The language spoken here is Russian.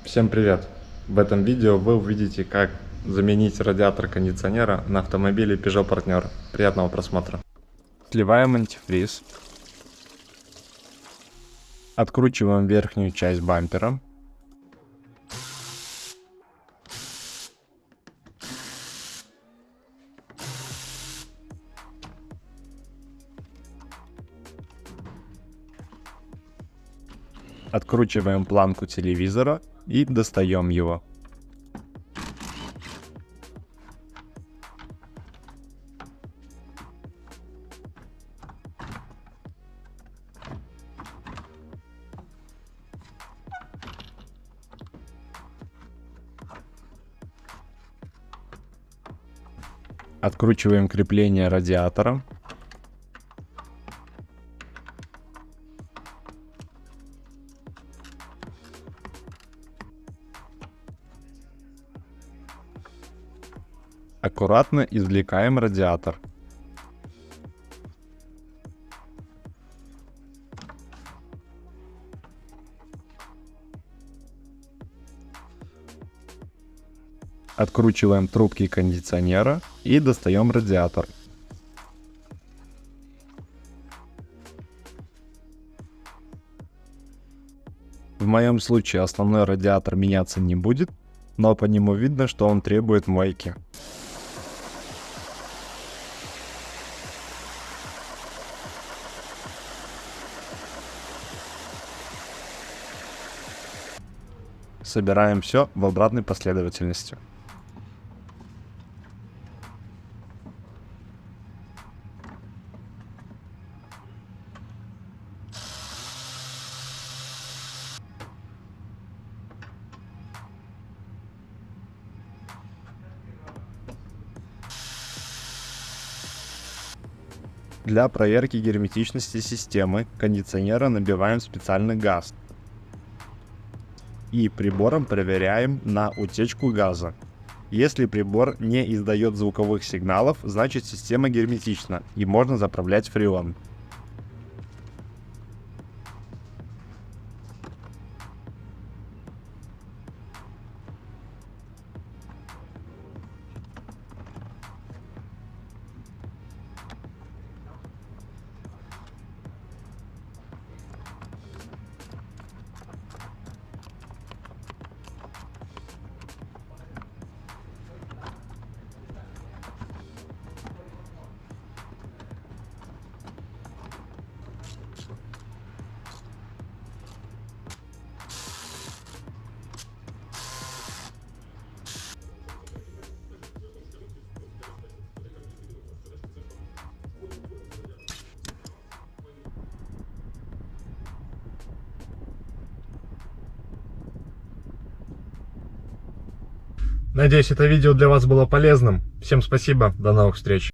Всем привет! В этом видео вы увидите, как заменить радиатор кондиционера на автомобиле Peugeot Partner. Приятного просмотра! Сливаем антифриз. Откручиваем верхнюю часть бампера. Откручиваем планку телевизора и достаем его. Откручиваем крепление радиатора. Аккуратно извлекаем радиатор. Откручиваем трубки кондиционера и достаем радиатор. В моем случае основной радиатор меняться не будет, но по нему видно, что он требует мойки. Собираем все в обратной последовательности. Для проверки герметичности системы кондиционера набиваем специальный газ. И прибором проверяем на утечку газа. Если прибор не издает звуковых сигналов, значит система герметична и можно заправлять фреон. Надеюсь, это видео для вас было полезным. Всем спасибо, до новых встреч.